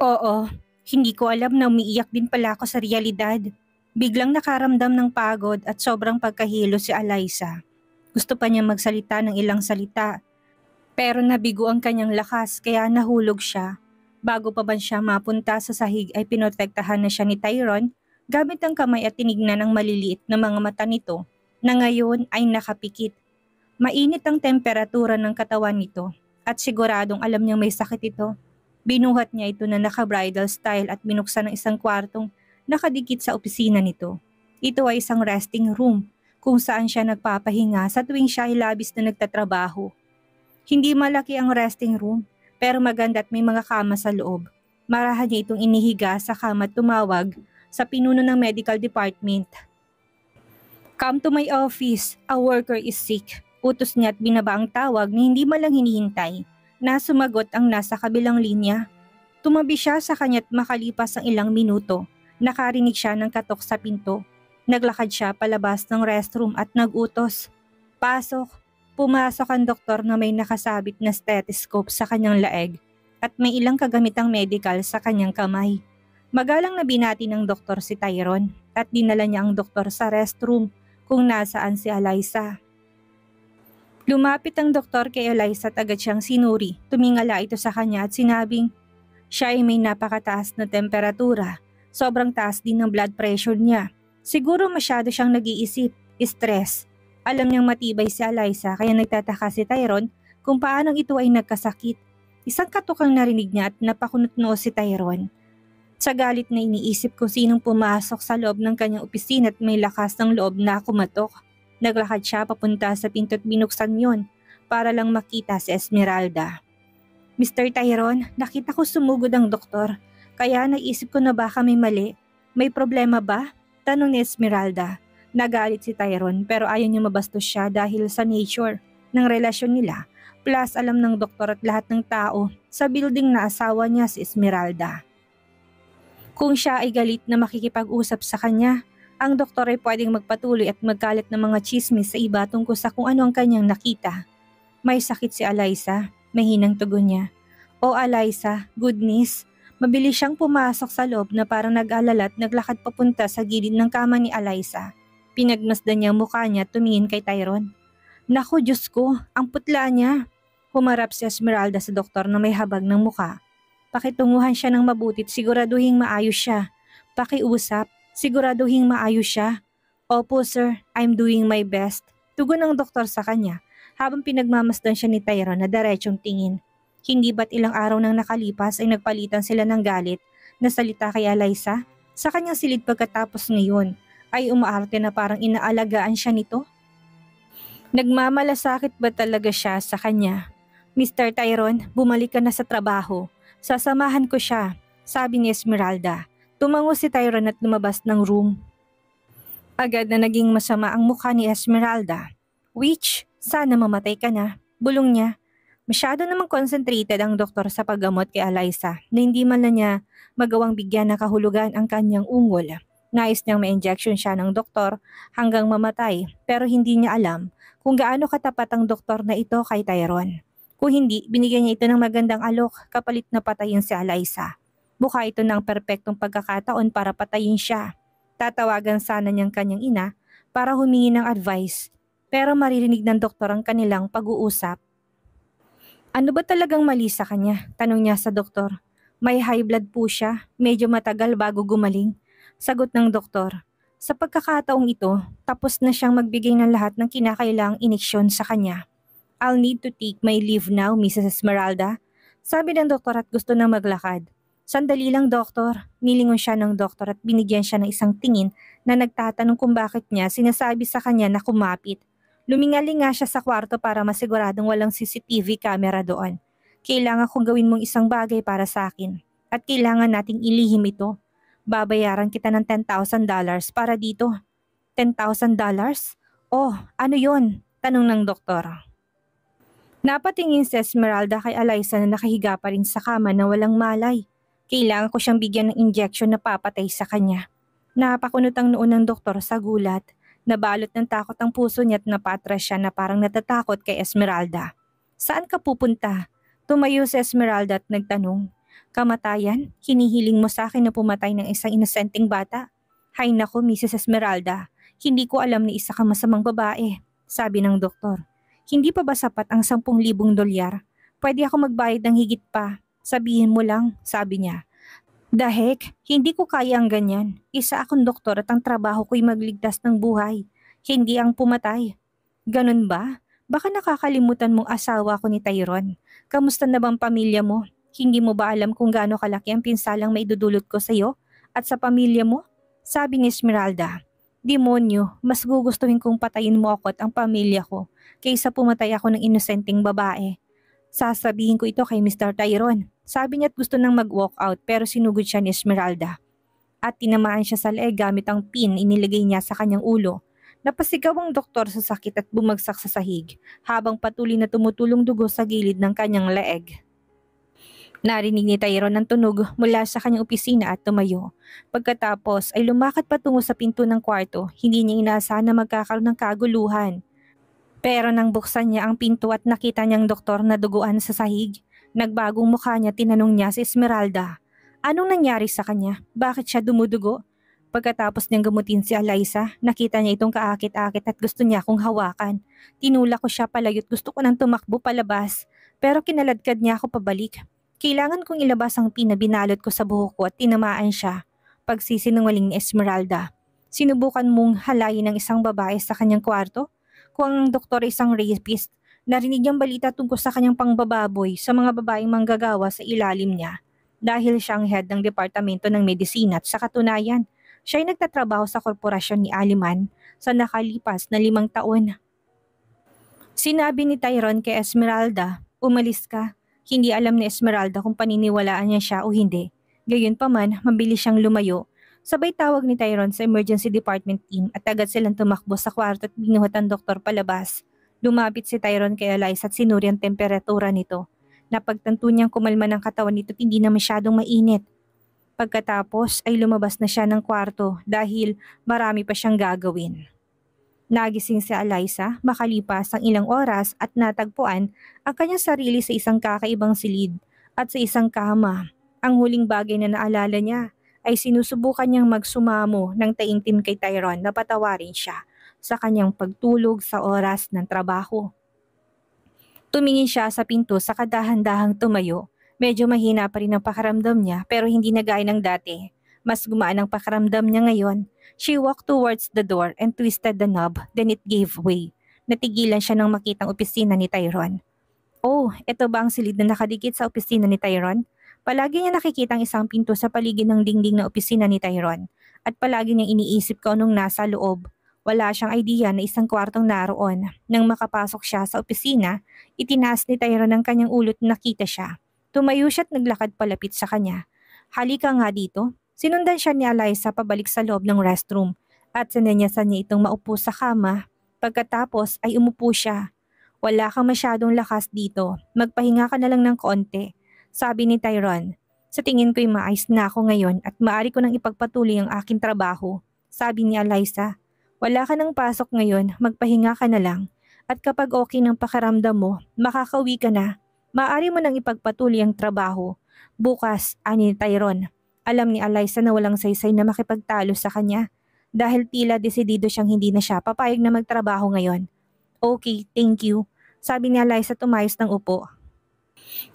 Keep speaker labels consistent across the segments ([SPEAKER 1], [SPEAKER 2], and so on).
[SPEAKER 1] Oo, hindi ko alam na umiiyak din pala ako sa realidad. Biglang nakaramdam ng pagod at sobrang pagkahilo si Alyssa. Gusto pa niya magsalita ng ilang salita, pero nabigo ang kanyang lakas kaya nahulog siya. Bago pa man siya mapunta sa sahig ay pinotektahan na siya ni Tyron gamit ang kamay at tinignan ang maliliit na mga mata nito na ngayon ay nakapikit. Mainit ang temperatura ng katawan nito at siguradong alam niyang may sakit ito. Binuhat niya ito na naka-bridal style at binuksan ng isang kwartong nakadikit sa opisina nito. Ito ay isang resting room kung saan siya nagpapahinga sa tuwing siya ay labis na nagtatrabaho. Hindi malaki ang resting room pero maganda at may mga kama sa loob. Marahan niya itong inihiga sa kama at tumawag sa pinuno ng medical department. Come to my office, a worker is sick. Utos niya at binaba ang tawag na hindi malang hinihintay na sumagot ang nasa kabilang linya. Tumabi siya sa kanya at makalipas ang ilang minuto, nakarinig siya ng katok sa pinto. Naglakad siya palabas ng restroom at nagutos. Pasok. Pumasok ang doktor na may nakasabit na stethoscope sa kanyang leeg at may ilang kagamitang medical sa kanyang kamay. Magalang na binati ng doktor si Tyron at dinala niya ang doktor sa restroom kung nasaan si Alyssa. Lumapit ang doktor kay Alyssa at agad siyang sinuri. Tumingala ito sa kanya at sinabing, siya ay may napakataas na temperatura. Sobrang taas din ng blood pressure niya. Siguro masyado siyang nag-iisip, stress. Alam niyang matibay si Alyssa kaya nagtataka si Tyron kung paanong ito ay nagkasakit. Isang katukang narinig niya at napakunot-noo si Tyron. Sa galit na iniisip kung sinong pumasok sa loob ng kanyang opisina at may lakas ng loob na kumatok. Naglakad siya papunta sa pinto at binuksan yon para lang makita si Esmeralda. Mr. Tyron, nakita ko sumugod ang doktor, kaya naisip ko na baka may mali. May problema ba? Tanong ni Esmeralda. Nagalit si Tyron pero ayaw niya mabastos siya dahil sa nature ng relasyon nila. Plus alam ng doktor at lahat ng tao sa building na asawa niya si Esmeralda. Kung siya ay galit na makikipag-usap sa kanya, ang doktor ay pwedeng magpatuloy at magkalat ng mga chismis sa iba tungkol sa kung ano ang kanyang nakita. May sakit si Alyssa, mahinang tugon niya. O Alyssa, goodness, mabilis siyang pumasok sa loob na parang nag-alala at naglakad papunta sa gilid ng kama ni Alyssa. Pinagmasdan niya ang mukha niya at tumingin kay Tyron. Naku, Diyos ko, ang putla niya. Humarap si Esmeralda sa doktor na may habag ng mukha. Pakitunguhan siya ng mabuti at siguraduhing maayos siya. Pakiusap, siguraduhing maayos siya. Opo sir, I'm doing my best. Tugon ng doktor sa kanya habang pinagmamasdan siya ni Tyron na diretsong tingin. Hindi ba't ilang araw nang nakalipas ay nagpalitan sila ng galit na salita kay Alyssa? Sa kanyang silid pagkatapos ngayon ay umaarte na parang inaalagaan siya nito? Nagmamalasakit ba talaga siya sa kanya? Mr. Tyron, bumalik ka na sa trabaho. Sasamahan ko siya, sabi ni Esmeralda. Tumango si Tyron at lumabas ng room. Agad na naging masama ang mukha ni Esmeralda. Witch, sana mamatay ka na, bulong niya. Masyado namang concentrated ang doktor sa paggamot kay Alyssa na hindi man na niya magawang bigyan ng kahulugan ang kanyang ungol. Nais niyang ma-injection siya ng doktor hanggang mamatay pero hindi niya alam kung gaano katapat ang doktor na ito kay Tyron. Kung hindi, binigyan niya ito ng magandang alok kapalit na patayin si Alyssa. Mukha ito ng perpektong pagkakataon para patayin siya. Tatawagan sana niyang kanyang ina para humingi ng advice pero maririnig ng doktor ang kanilang pag-uusap. Ano ba talagang mali sa kanya? Tanong niya sa doktor. May high blood po siya, medyo matagal bago gumaling. Sagot ng doktor. Sa pagkakataong ito, tapos na siyang magbigay ng lahat ng kinakailangang ineksyon sa kanya. I'll need to take my leave now, Mrs. Esmeralda. Sabi ng doktor at gusto nang maglakad. Sandali lang, doktor. Nilingon siya ng doktor at binigyan siya ng isang tingin na nagtatanong kung bakit niya sinasabi sa kanya na kumapit. Lumingaling nga siya sa kwarto para masiguradong walang CCTV camera doon. Kailangan kong gawin mong isang bagay para sa akin at kailangan nating ilihim ito. Babayaran kita ng $10,000 para dito. $10,000? Oh, ano yon? Tanong ng doktor. Napatingin si Esmeralda kay Alyssa na nakahiga pa rin sa kama na walang malay. Kailangan ko siyang bigyan ng injection na papatay sa kanya. Napakunot ang noo ng doktor sa gulat. Nabalot ng takot ang puso niya at napatras siya na parang natatakot kay Esmeralda. Saan ka pupunta? Tumayo si Esmeralda at nagtanong. Kamatayan? Hinihiling mo sa akin na pumatay ng isang inosenteng bata? Hay nako, Mrs. Esmeralda, hindi ko alam na isa kang masamang babae, sabi ng doktor. Hindi pa ba sapat ang 10,000 dolyar? Pwede ako magbayad ng higit pa. Sabihin mo lang, sabi niya. Dahek, hindi ko kaya ang ganyan. Isa akong doktor at ang trabaho ko'y magligtas ng buhay, hindi ang pumatay. Ganun ba? Baka nakakalimutan mong asawa ko ni Tyrone. Kamusta na bang pamilya mo? Hindi mo ba alam kung gaano kalaki ang pinsalang maidudulot ko sa iyo at sa pamilya mo? Sabi ni Esmeralda. Demonyo, mas gugustuhin kong patayin mo ako at ang pamilya ko kaysa pumatay ako ng inosenteng babae. Sasabihin ko ito kay Mr. Tyrone. Sabi niya at gusto nang mag-walk out pero sinugod siya ni Esmeralda. At tinamaan siya sa leeg gamit ang pin inilagay niya sa kanyang ulo. Napasigaw ang doktor sa sakit at bumagsak sa sahig habang patuloy na tumutulong dugo sa gilid ng kanyang leeg. Narinig ni Tyrone ang tunog mula sa kanyang opisina at tumayo. Pagkatapos ay lumakad patungo sa pinto ng kwarto, hindi niya inaasahan na magkakaroon ng kaguluhan. Pero nang buksan niya ang pinto at nakita niyang doktor na duguan sa sahig, nagbagong mukha niya, tinanong niya si Esmeralda. Anong nangyari sa kanya? Bakit siya dumudugo? Pagkatapos niyang gamutin si Eliza, nakita niya itong kaakit-akit at gusto niya akong hawakan. Tinulak ko siya palayo't gusto ko nang tumakbo palabas, pero kinaladkad niya ako pabalik. Kailangan kong ilabas ang pinabinalot ko sa buhok ko at tinamaan siya. Pagsisinungaling ni Esmeralda. Sinubukan mong halayin ng isang babae sa kanyang kwarto? Kung ang doktor ay isang rapist, narinig niyang balita tungkol sa kanyang pangbababoy sa mga babaeng manggagawa sa ilalim niya. Dahil siyang head ng Departamento ng Medisina at sa katunayan, siya ay nagtatrabaho sa korporasyon ni Aliman sa nakalipas na 5 taon. Sinabi ni Tyrone kay Esmeralda, umalis ka. Hindi alam ni Esmeralda kung paniniwalaan niya siya o hindi. Gayunpaman, mabilis siyang lumayo. Sabay tawag ni Tyrone sa emergency department team at agad silang tumakbo sa kwarto at binuhat ang doktor palabas. Lumapit si Tyrone kay Eliza at sinuri ang temperatura nito. Napagtanto niyang kumalma ng katawan nito at hindi na masyadong mainit. Pagkatapos ay lumabas na siya ng kwarto dahil marami pa siyang gagawin. Nagising si Eliza makalipas ang ilang oras at natagpuan ang kanyang sarili sa isang kakaibang silid at sa isang kama. Ang huling bagay na naalala niya ay sinusubukan niyang magsumamo ng taimtim kay Tyrone na patawarin siya sa kanyang pagtulog sa oras ng trabaho. Tumingin siya sa pinto sa kadahan-dahang tumayo. Medyo mahina pa rin ang pakiramdam niya pero hindi na gaya ng dati. Mas gumaan ang pakiramdam niya ngayon. She walked towards the door and twisted the knob, then it gave way. Natigilan siya nang makitang opisina ni Tyrone. Oh, eto ba ang silid na nakadikit sa opisina ni Tyrone? Palagi niya nakikita ang isang pinto sa paligid ng dingding na opisina ni Tyrone. At palagi niyang iniisip kung anong nasa loob. Wala siyang idea na isang kwartong naroon. Nang makapasok siya sa opisina, itinaas ni Tyrone ang kanyang ulo at nakita siya. Tumayo siya at naglakad palapit sa kanya. Halika nga dito. Sinundan siya ni Eliza pabalik sa loob ng restroom at sinanyasan niya itong maupo sa kama. Pagkatapos ay umupo siya. Wala kang masyadong lakas dito. Magpahinga ka na lang ng konti, sabi ni Tyrone. Sa tingin ko'y maayos na ako ngayon at maaari ko nang ipagpatuloy ang aking trabaho, sabi ni Eliza. Wala ka nang pasok ngayon, magpahinga ka na lang. At kapag okay ng pakiramdam mo, makakauwi ka na. Maaari mo nang ipagpatuloy ang trabaho. Bukas, ani ni Tyrone. Alam ni Eliza na walang saysay na makipagtalo sa kanya dahil tila desidido siyang hindi na siya papayag na magtrabaho ngayon. Okay, thank you, sabi ni Eliza tumayos ng upo.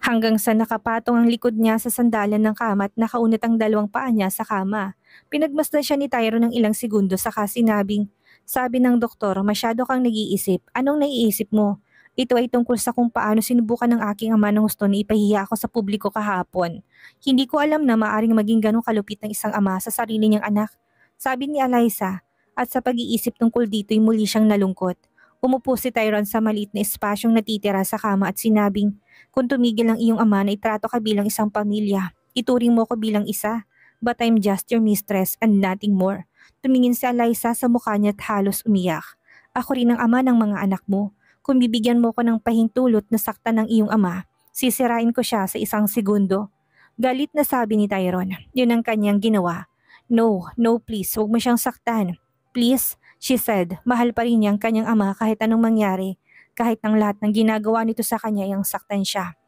[SPEAKER 1] Hanggang sa nakapatong ang likod niya sa sandalan ng kama at nakaunat ang 2 paa niya sa kama. Pinagmasdan siya ni Tyrone ng ilang segundo saka sinabing, sabi ng doktor, masyado kang nag-iisip. Anong naiisip mo? Ito ay tungkol sa kung paano sinubukan ng aking ama ng gusto na ipahiya ako sa publiko kahapon. Hindi ko alam na maaring maging ganong kalupit ng isang ama sa sarili niyang anak, sabi ni Eliza, at sa pag-iisip tungkol dito'y muli siyang nalungkot. Umupo si Tyrone sa maliit na espasyong natitira sa kama at sinabing, kung tumigil ang iyong ama na itrato ka bilang isang pamilya, ituring mo ko bilang isa, but I'm just your mistress and nothing more. Tumingin si Eliza sa mukha niya at halos umiyak. Ako rin ang ama ng mga anak mo. Kung bibigyan mo ko ng pahintulot na saktan ng iyong ama, sisirain ko siya sa 1 segundo. Galit na sabi ni Tyrone, yun ang kanyang ginawa. No, please, huwag mo siyang saktan. Please, she said, mahal pa rin niya ang kanyang ama kahit anong mangyari, kahit ang lahat ng ginagawa nito sa kanya ay ang saktan siya.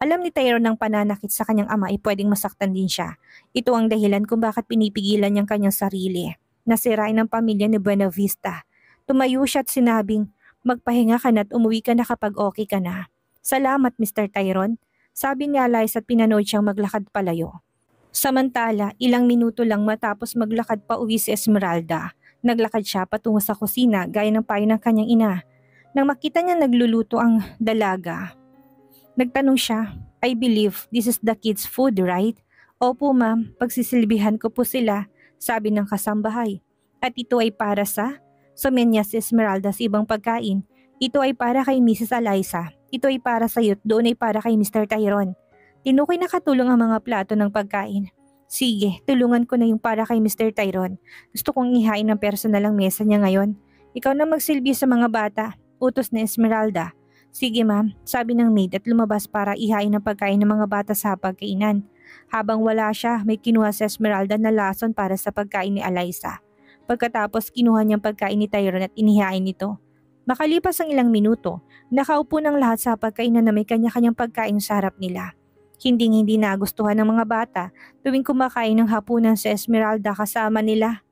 [SPEAKER 1] Alam ni Tyrone ng pananakit sa kanyang ama ay pwedeng masaktan din siya. Ito ang dahilan kung bakit pinipigilan niyang kanyang sarili. Nasirain ang pamilya ni Buenavista. Tumayo siya at sinabing, magpahinga ka na at umuwi ka na kapag okay ka na. Salamat, Mr. Tyrone. Sabi ni Eliza at pinanood siyang maglakad palayo. Samantala, ilang minuto lang matapos maglakad pa uwi si Esmeralda. Naglakad siya patungo sa kusina gaya ng payo ng kanyang ina. Nang makita niya nagluluto ang dalaga, nagtanong siya, I believe this is the kids' food, right? Opo ma'am, pagsisilbihan ko po sila, sabi ng kasambahay. At ito ay para sa? Sumenya si Esmeralda sa ibang pagkain. Ito ay para kay Mrs. Eliza. Ito ay para sa iyo, doon ay para kay Mr. Tyrone. Tinukoy na katulong ang mga plato ng pagkain. Sige, tulungan ko na yung para kay Mr. Tyrone. Gusto kong ihain ng personal ang mesa niya ngayon. Ikaw na magsilbi sa mga bata, utos ni Esmeralda. Sige ma'am, sabi ng maid at lumabas para ihain ang pagkain ng mga bata sa pagkainan. Habang wala siya, may kinuha si Esmeralda na lason para sa pagkain ni Eliza. Pagkatapos kinuha niyang pagkain ni Tyrone at inihain ito. Makalipas ang ilang minuto, nakaupo ng lahat sa pagkainan na may kanya-kanyang pagkain sa harap nila. Hindi nagustuhan ng mga bata tuwing kumakain ng hapunan si Esmeralda kasama nila.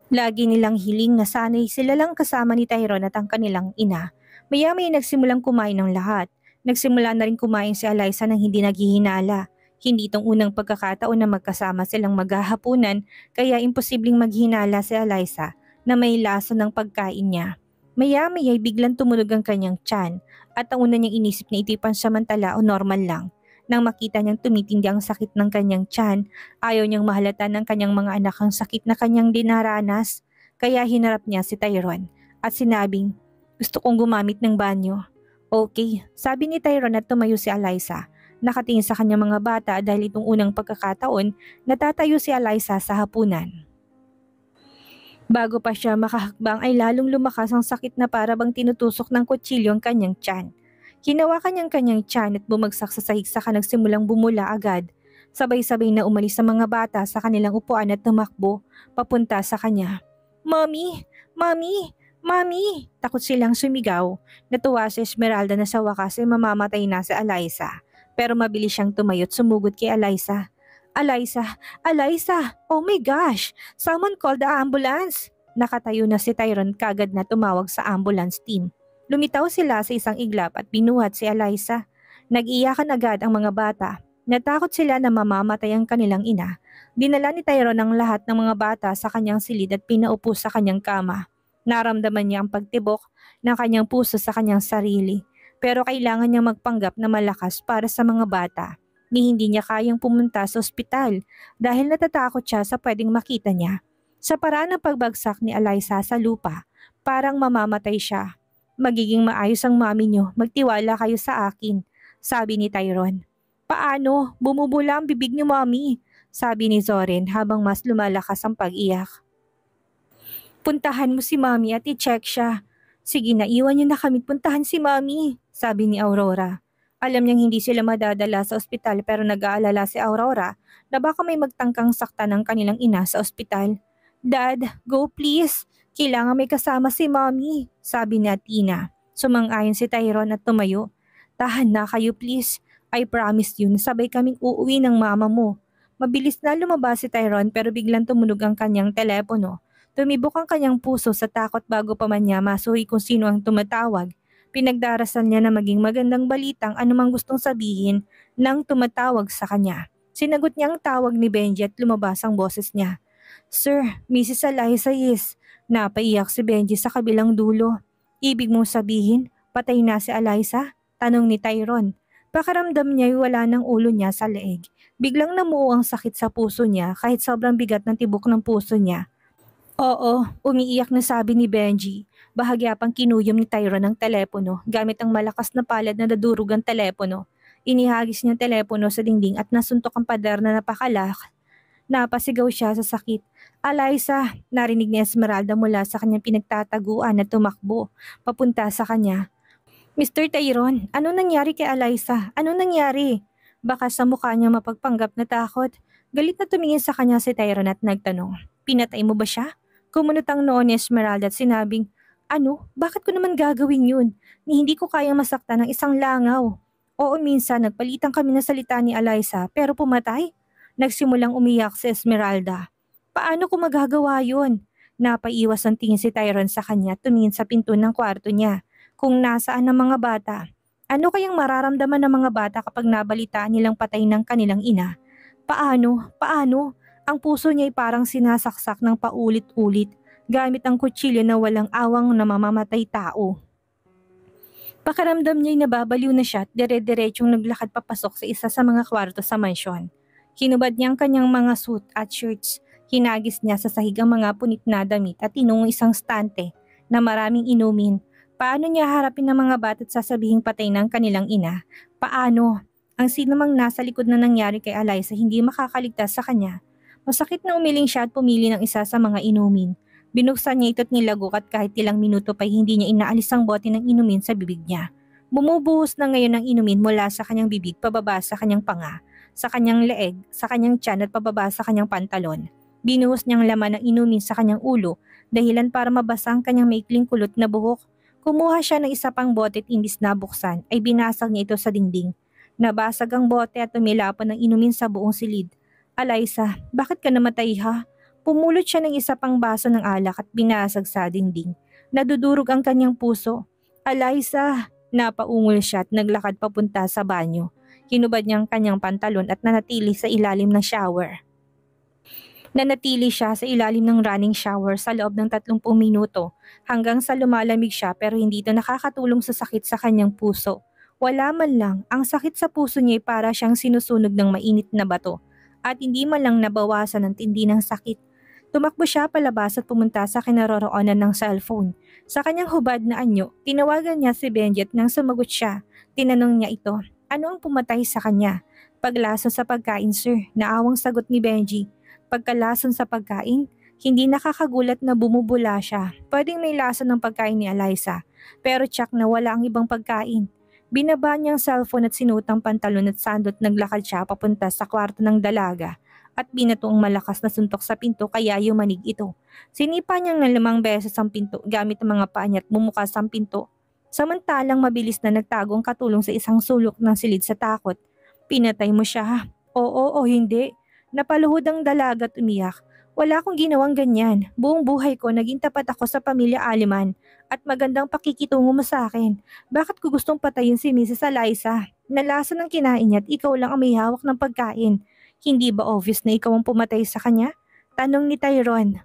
[SPEAKER 1] Lagi nilang hiling na sanay sila lang kasama ni Tyrone at ang kanilang ina. Maya-maya nagsimulang kumain ng lahat. Nagsimula na rin kumain si Eliza nang hindi naghihinala. Hindi itong unang pagkakataon na magkasama silang maghahapunan kaya imposibleng maghinala si Eliza na may lasa ng pagkain niya. Maya-maya ay biglang tumunog ang kanyang tiyan at ang una niyang inisip na ito'y pansamantala o normal lang. Nang makita niyang tumitindi ang sakit ng kanyang tiyan, ayaw niyang mahalata ng kanyang mga anak ang sakit na kanyang dinaranas. Kaya hinarap niya si Tyrone at sinabing, gusto kong gumamit ng banyo. Okay, sabi ni Tyrone at tumayo si Eliza. Nakatingin sa kanyang mga bata dahil itong unang pagkakataon natatayo si Eliza sa hapunan. Bago pa siya makahakbang ay lalong lumakas ang sakit na para bang tinutusok ng kutsilyo ang kanyang tiyan. Hinawakan niyang kanyang tiyan at bumagsak sa sahig saka nagsimulang bumula agad. Sabay-sabay na umalis sa mga bata sa kanilang upuan at tumakbo papunta sa kanya. Mommy! Mommy! Mommy! Takot silang sumigaw. Natuwa si Esmeralda na sa wakas ay mamamatay na si Eliza. Pero mabilis siyang tumayo at sumugod kay Eliza. Eliza! Eliza! Oh my gosh! Someone called the ambulance! Nakatayo na si Tyrone kagad na tumawag sa ambulance team. Lumitaw sila sa isang iglap at binuhat si Eliza. Nag-iyakan agad ang mga bata. Natakot sila na mamamatay ang kanilang ina. Dinala ni Tyrone ang lahat ng mga bata sa kanyang silid at pinaupo sa kanyang kama. Naramdaman niya ang pagtibok ng kanyang puso sa kanyang sarili. Pero kailangan niyang magpanggap na malakas para sa mga bata. Ni hindi niya kayang pumunta sa ospital dahil natatakot siya sa pwedeng makita niya. Sa paraan ng pagbagsak ni Eliza sa lupa, parang mamamatay siya. Magiging maayos ang mami niyo, magtiwala kayo sa akin, sabi ni Tyrone. Paano? Bumubula ang bibig ni mami, sabi ni Zoren habang mas lumalakas ang pag-iyak. Puntahan mo si mami at i-check siya. Sige na, iwan niyo na kami puntahan si mami, sabi ni Aurora. Alam niyang hindi sila madadala sa ospital pero nag-aalala si Aurora na baka may magtangkang sakta ng kanilang ina sa ospital. Dad, go please. Kailangan may kasama si mami, sabi ni Athena. Sumang-ayon si Tyrone at tumayo. Tahan na kayo please. I promise you na sabay kaming uuwi ng mama mo. Mabilis na lumabas si Tyrone pero biglang tumunog ang kanyang telepono. Tumibok ang kanyang puso sa takot bago pa man niya masuhi kung sino ang tumatawag. Pinagdarasal niya na maging magandang balitang anumang gustong sabihin nang tumatawag sa kanya. Sinagot niya ang tawag ni Benji at lumabas ang boses niya. Sir, Mrs. Eliza is. Napaiyak si Benji sa kabilang dulo. Ibig mong sabihin, patay na si Eliza? Tanong ni Tyrone. Pakaramdam niya wala ng ulo niya sa leeg. Biglang namuo ang sakit sa puso niya kahit sobrang bigat ng tibok ng puso niya. Oo, umiiyak na sabi ni Benji. Bahagya pang kinuyom ni Tyrone ang telepono gamit ang malakas na palad na nadurog ang telepono. Inihagis niya ang telepono sa dingding at nasuntok ang pader na napakalak. Napasigaw siya sa sakit. Eliza, narinig ni Esmeralda mula sa kanyang pinagtataguan at tumakbo, papunta sa kanya. Mr. Tyrone, ano nangyari kay Eliza? Ano nangyari? Baka sa mukha niya mapagpanggap na takot. Galit na tumingin sa kanya si Tyrone at nagtanong, pinatay mo ba siya? Kumunot ang noon ni Esmeralda at sinabing, ano? Bakit ko naman gagawin yun? Ni hindi ko kayang masaktan ng isang langaw. Oo, minsan nagpalitan kami ng salita ni Eliza pero pumatay. Nagsimulang umiyak si Esmeralda. Paano ko magagawa yun? Napaiwas ang tingin si Tyron sa kanya at tumingin sa pinto ng kwarto niya. Kung nasaan ang mga bata. Ano kayang mararamdaman ng mga bata kapag nabalitaan nilang patay ng kanilang ina? Paano? Paano? Ang puso niya ay parang sinasaksak ng paulit-ulit gamit ang kutsilyo na walang awang na mamamatay tao. Pakiramdam niya'y nababaliw na siya at dire-diretsyong naglakad papasok sa isa sa mga kwarto sa mansyon. Hinubad niya ang kanyang mga suit at shirts. Hinagis niya sa sahig ang mga punit na damit at tinungo isang stante na maraming inumin. Paano niya harapin ang mga bata at sasabihing patay ng kanilang ina? Paano? Ang sino mang nasa likod na nangyari kay Eliza hindi makakaligtas sa kanya. Masakit na umiling siya at pumili ng isa sa mga inumin. Binuksan niya ito't nilagok at kahit ilang minuto pa hindi niya inaalis ang bote ng inumin sa bibig niya. Bumubuhos na ngayon ang inumin mula sa kanyang bibig pababa sa kanyang panga, sa kanyang leeg, sa kanyang tiyan at pababa sa kanyang pantalon. Binuhos niyang laman ng inumin sa kanyang ulo, dahilan para mabasa ang kanyang maikling kulot na buhok. Kumuha siya ng isa pang bote at imbis na buksan ay binasag niya ito sa dingding. Nabasag ang bote at tumilapon ng inumin sa buong silid. Eliza, bakit ka namatay ha? Pumulot siya ng isa pang baso ng alak at binasag sa dingding. Nadudurog ang kanyang puso. Eliza! Napaungol siya at naglakad papunta sa banyo. Hinubad niya ang kanyang pantalon at nanatili sa ilalim ng shower. Nanatili siya sa ilalim ng running shower sa loob ng 30 minuto hanggang sa lumalamig siya pero hindi ito nakakatulong sa sakit sa kanyang puso. Wala man lang, ang sakit sa puso niya ay para siyang sinusunog ng mainit na bato at hindi man lang nabawasan ang tindi ng sakit. Tumakbo siya palabas at pumunta sa kinaroroonan ng cellphone. Sa kanyang hubad na anyo, tinawagan niya si Benji at nang sumagot siya, tinanong niya ito, ano ang pumatay sa kanya? Paglason sa pagkain sir, naawang sagot ni Benji. Pagkalason sa pagkain, hindi nakakagulat na bumubula siya. Pwedeng may lason ng pagkain ni Eliza, pero tsak na wala ang ibang pagkain. Binaba niya ang cellphone at sinutang pantalon at sandot naglakad siya papunta sa kwarto ng dalaga. At binato ang malakas na suntok sa pinto kaya yumanig ito. Sinipa niyang ng 5 beses ang pinto gamit ang mga paa niya at bumukas ang pinto. Samantalang mabilis na nagtago ang katulong sa isang sulok ng silid sa takot. Pinatay mo siya. Oo o hindi. Napaluhod ang dalaga at umiyak. Wala akong ginawang ganyan. Buong buhay ko naging tapat ako sa pamilya Aliman at magandang pakikitungo mo sa akin. Bakit ko gustong patayin si Mrs. Eliza? Nalasa ng kinain niya at ikaw lang ang may hawak ng pagkain. Hindi ba obvious na ikaw ang pumatay sa kanya? Tanong ni Tyron.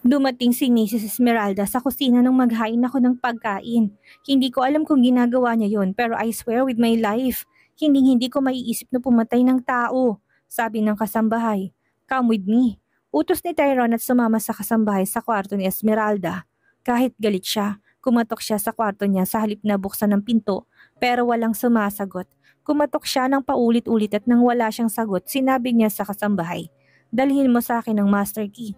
[SPEAKER 1] Dumating si Mrs. Esmeralda sa kusina nang maghain ako ng pagkain. Hindi ko alam kung ginagawa niya yon pero I swear with my life, hindi ko maiisip na pumatay ng tao, sabi ng kasambahay. Come with me. Utos ni Tyron at sumama sa kasambahay sa kwarto ni Esmeralda. Kahit galit siya, kumatok siya sa kwarto niya sa halip na buksan ng pinto pero walang sumasagot. Kumatok siya ng paulit-ulit at nang wala siyang sagot, sinabi niya sa kasambahay, dalhin mo sa akin ang master key.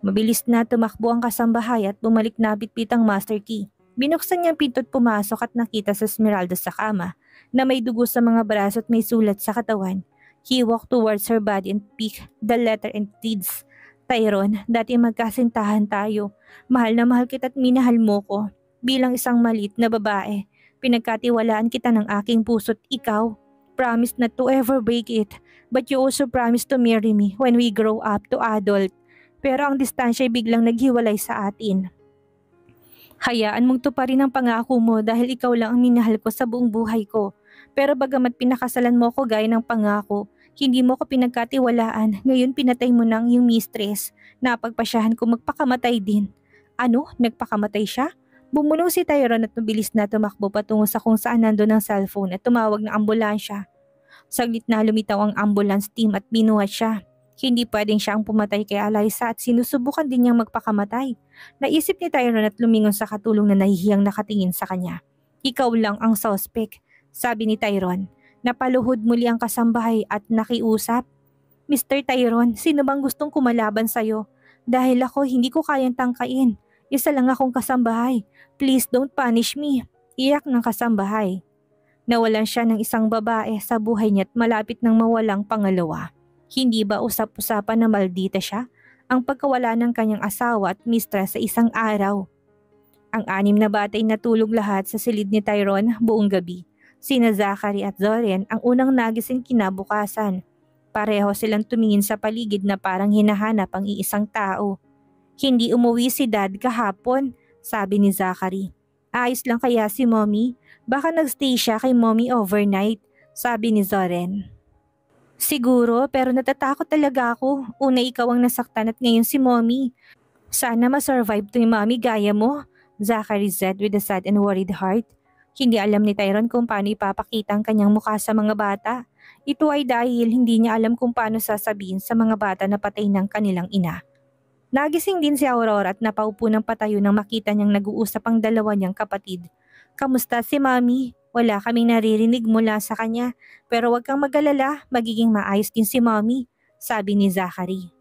[SPEAKER 1] Mabilis na tumakbo ang kasambahay at bumalik na bitbit ang master key. Binuksan niya ang pinto at pumasok at nakita sa Esmeralda sa kama na may dugo sa mga braso at may sulat sa katawan. He walked towards her body and picked the letter and reads, Tyron, dati magkasintahan tayo. Mahal na mahal kita at minahal mo ko. Bilang isang maliit na babae, pinagkatiwalaan kita ng aking puso't ikaw. Promise not to ever break it, but you also promise to marry me when we grow up to adult. Pero ang distansya ay biglang naghiwalay sa atin. Hayaan mong tuparin ang pangako mo dahil ikaw lang ang minahal ko sa buong buhay ko. Pero bagamat pinakasalan mo ko gaya ng pangako, hindi mo ko pinagkatiwalaan. Ngayon pinatay mo na ang iyong mistress. Napagpasyahan ko magpakamatay din. Ano? Nagpakamatay siya? Bumulong si Tyron at mabilis na tumakbo patungo sa kung saan nandun ang cellphone at tumawag ng ambulansya. Saglit na lumitaw ang ambulance team at binuhat siya. Hindi pwedeng siya ang pumatay kay Eliza at sinusubukan din niyang magpakamatay. Naisip ni Tyron at lumingon sa katulong na nahihiyang nakatingin sa kanya. Ikaw lang ang suspect, sabi ni Tyron. Napaluhod muli ang kasambahay at nakiusap. Mr. Tyron, sino bang gustong kumalaban sa'yo? Dahil ako hindi ko kayang tangkain. Isa lang akong kasambahay. Please don't punish me. Iyak ng kasambahay. Nawalan siya ng isang babae sa buhay niya at malapit nang mawalang pangalawa. Hindi ba usap-usapan na maldita siya? Ang pagkawala ng kanyang asawa at mistress sa isang araw. Ang 6 na bata ay natulog lahat sa silid ni Tyron buong gabi. Sina Zachary at Zoren ang unang nagising kinabukasan. Pareho silang tumingin sa paligid na parang hinahanap ang iisang tao. Hindi umuwi si Dad kahapon, sabi ni Zachary. Ayos lang kaya si Mommy? Baka nagstay siya kay Mommy overnight, sabi ni Zoren. Siguro, pero natatakot talaga ako. Una ikaw ang nasaktan at ngayon si Mommy. Sana ma-survive to ni Mommy gaya mo, Zachary said with a sad and worried heart. Hindi alam ni Tyrone kung paano ipapakita ang kanyang mukha sa mga bata. Ito ay dahil hindi niya alam kung paano sasabihin sa mga bata na patay ng kanilang ina. Nagising din si Aurora at napaupo ng patayo nang makita niyang nag-uusap ang dalawa niyang kapatid. Kamusta si Mommy? Wala kaming naririnig mula sa kanya, pero huwag kang mag-alala, magiging maayos din si Mommy, sabi ni Zachary.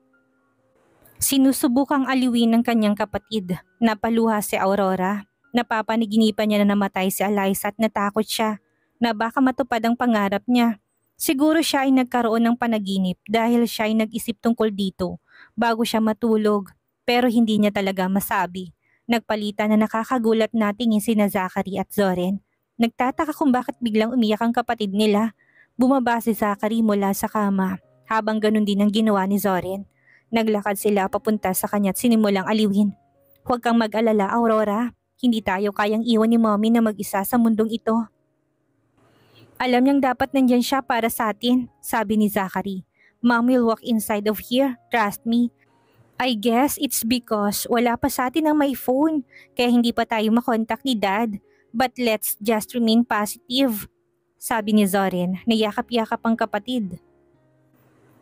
[SPEAKER 1] Sinusubukang aliwin ng kanyang kapatid. Napaluha si Aurora. Napapaniginipan niya na namatay si Alyssa at natakot siya na baka matupad ang pangarap niya. Siguro siya ay nagkaroon ng panaginip dahil siya ay nag-isip tungkol dito bago siya matulog, pero hindi niya talaga masabi. Nagpalitan na nakakagulat nating sina Zachary at Zoren. Nagtataka kung bakit biglang umiyak ang kapatid nila. Bumaba si Zachary mula sa kama habang ganun din ang ginawa ni Zoren. Naglakad sila papunta sa kanya at sinimulang aliwin. Huwag kang mag-alala, Aurora. Hindi tayo kayang iwan ni Mommy na mag-isa sa mundong ito. Alam niyang dapat nandyan siya para sa atin, sabi ni Zachary. Mom will walk inside of here, trust me. I guess it's because wala pa sa atin ang may phone, kaya hindi pa tayo makontak ni Dad. But let's just remain positive, sabi ni Zoren, na yakap-yakap ang kapatid.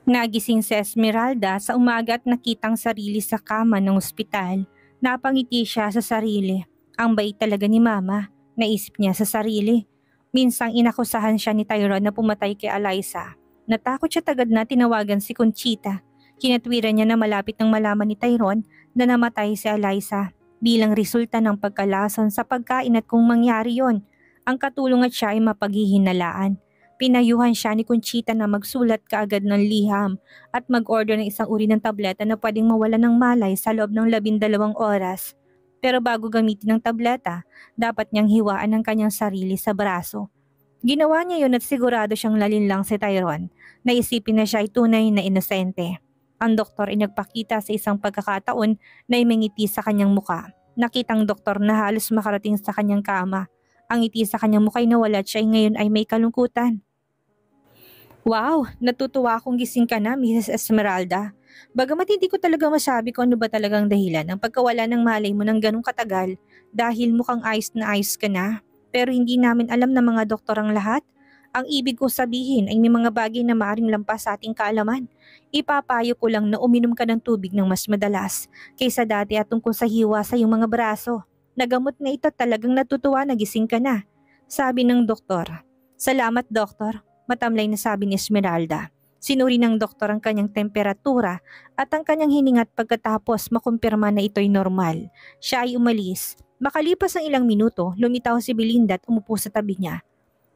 [SPEAKER 1] Nagising si Esmeralda sa umaga at nakitang sarili sa kama ng ospital. Napangiti siya sa sarili. Ang bait talaga ni Mama, naisip niya sa sarili. Minsang inakusahan siya ni Tyrone na pumatay kay Alyssa. Natakot siya tagad na tinawagan si Conchita. Kinatwiran niya na malapit nang malaman ni Tyrone na namatay si Alyssa bilang resulta ng pagkalason sa pagkain at kung mangyari yon, ang katulong at siya ay mapaghihinalaan. Pinayuhan siya ni Conchita na magsulat kaagad ng liham at mag-order ng isang uri ng tableta na pwedeng mawala ng malay sa loob ng 12 oras. Pero bago gamitin ang tableta, dapat niyang hiwaan ang kanyang sarili sa braso. Ginawa niya yun at sigurado siyang lalinlang si Tyrone. Naisipin na siya ay tunay na inosente. Ang doktor ay nagpakita sa isang pagkakataon na imingiti sa kanyang muka. Nakitang doktor na halos makarating sa kanyang kama. Ang ngiti sa kanyang mukha ay nawala at siya ay ngayon ay may kalungkutan. Wow, natutuwa akong gising ka na, Mrs. Esmeralda. Bagamat hindi ko talaga masabi kung ano ba talagang dahilan ng pagkawala ng malay mo ng ganong katagal dahil mukhang ayos na ayos ka na. Pero hindi namin alam na mga doktor ang lahat. Ang ibig ko sabihin ay may mga bagay na maaaring lampas sa ating kaalaman. Ipapayo ko lang na uminom ka ng tubig ng mas madalas kaysa dati at tungkol sa hiwa sa iyong mga braso. Nagamot na ito talagang natutuwa na gising ka na, sabi ng doktor. Salamat, doktor. Matamlay na sabi ni Esmeralda. Sinuri ng doktor ang kanyang temperatura at ang kanyang hininga at pagkatapos makumpirma na ito'y normal. Siya ay umalis. Makalipas ang ilang minuto, lumitaw si Belinda at umupo sa tabi niya.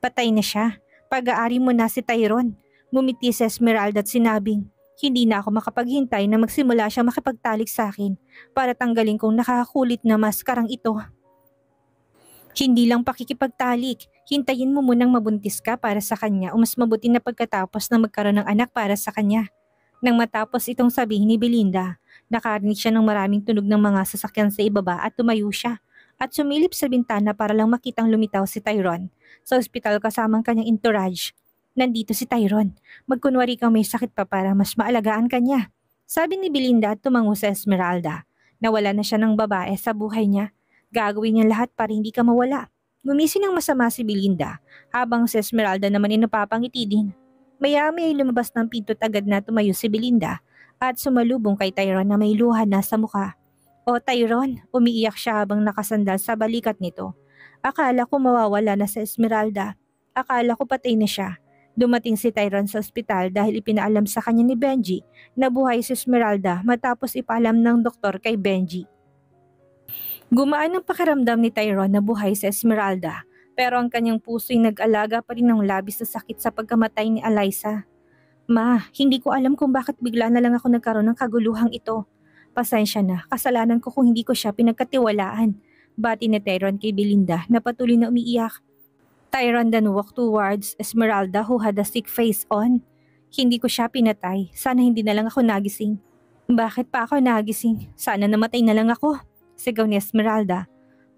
[SPEAKER 1] Patay na siya. Pag-aari mo na si Tyrone. Ngumiti si Esmeralda at sinabing, hindi na ako makapaghintay na magsimula siya makipagtalik sa akin para tanggalin kong nakakakulit na maskarang ito. Hindi lang pakikipagtalik, hintayin mo munang mabuntis ka para sa kanya o mas mabuti na pagkatapos na magkaroon ng anak para sa kanya. Nang matapos itong sabihin ni Belinda, nakarinig siya ng maraming tunog ng mga sasakyan sa ibaba at tumayo siya at sumilip sa bintana para lang makitang lumitaw si Tyrone. Sa ospital kasamang kanyang entourage. Nandito si Tyrone, magkunwari kang may sakit pa para mas maalagaan kanya. Sabi ni Belinda at tumango sa Esmeralda. Nawala na siya ng babae sa buhay niya. Gagawin niya lahat para hindi ka mawala. Gumisi ng masama si Belinda, habang si Esmeralda naman ay napapangiti din. Maya-maya ay lumabas ng pinto at agad na tumayo si Belinda at sumalubong kay Tyrone na may luha na sa mukha. O Tyrone, umiiyak siya habang nakasandal sa balikat nito. Akala ko mawawala na sa Esmeralda. Akala ko patay na siya. Dumating si Tyrone sa ospital dahil ipinaalam sa kanya ni Benji na buhay si Esmeralda matapos ipaalam ng doktor kay Benji. Gumaan ang pakiramdam ni Tyrone na buhay sa Esmeralda, pero ang kanyang puso'y nag-alaga pa rin ng labis na sakit sa pagkamatay ni Alyssa. Ma, hindi ko alam kung bakit bigla na lang ako nagkaroon ng kaguluhang ito. Pasensya na, kasalanan ko kung hindi ko siya pinagkatiwalaan. Bati ni Tyrone kay Belinda na patuloy na umiiyak. Tyron then walked towards Esmeralda who had a sick face on. Hindi ko siya pinatay. Sana hindi na lang ako nagising. Bakit pa ako nagising? Sana namatay na lang ako. Sigaw ni Esmeralda.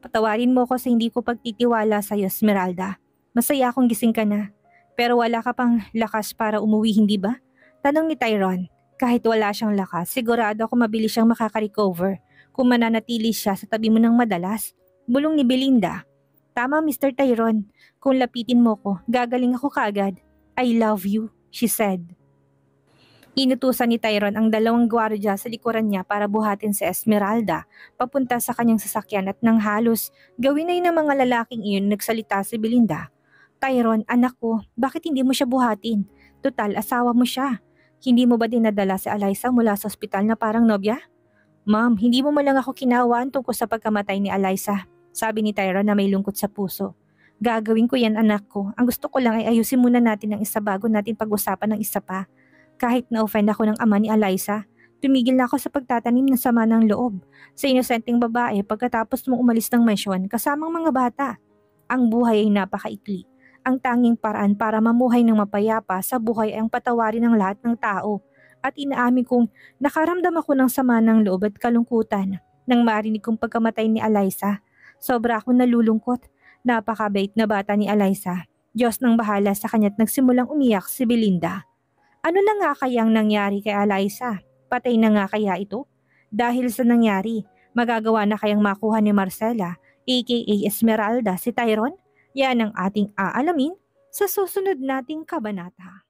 [SPEAKER 1] Patawarin mo ko sa hindi ko pagtitiwala sa iyo, Esmeralda. Masaya akong gising ka na. Pero wala ka pang lakas para umuwi, hindi ba? Tanong ni Tyron. Kahit wala siyang lakas, sigurado ako mabilis siyang makaka-recover kung mananatili siya sa tabi mo ng madalas. Bulong ni Belinda. Tama, Mr. Tyron. Kung lapitin mo ko, gagaling ako kaagad. I love you, she said. Inutusan ni Tyron ang 2 gwardya sa likuran niya para buhatin si Esmeralda papunta sa kanyang sasakyan at nang halos gawin na yun ng mga lalaking iyon nagsalita si Belinda. Tyron, anak ko, bakit hindi mo siya buhatin? Total, asawa mo siya. Hindi mo ba dinadala si Alyssa mula sa ospital na parang nobya? Ma'am, hindi mo malang ako kinawaan tungkol sa pagkamatay ni Alyssa, sabi ni Tyron na may lungkot sa puso. Gagawin ko yan, anak ko. Ang gusto ko lang ay ayusin muna natin ang isa bago natin pag-usapan ng isa pa. Kahit na-offend ako ng ama ni Alyssa, tumigil na ako sa pagtatanim ng sama ng loob sa inosenteng babae pagkatapos mong umalis ng mansyon kasamang mga bata. Ang buhay ay napakaikli. Ang tanging paraan para mamuhay ng mapayapa sa buhay ay ang patawarin ng lahat ng tao. At inaamin kong nakaramdam ako ng sama ng loob at kalungkutan nang marinig kong pagkamatay ni Alyssa. Sobra akong nalulungkot. Napakabait na bata ni Alyssa. Diyos nang bahala sa kanya't nagsimulang umiyak si Belinda. Ano na nga kayang nangyari kay Alyssa? Patay na nga kaya ito? Dahil sa nangyari, magagawa na kayang makuha ni Marcela, aka Esmeralda, si Tyron? Yan ang ating aalamin sa susunod nating kabanata.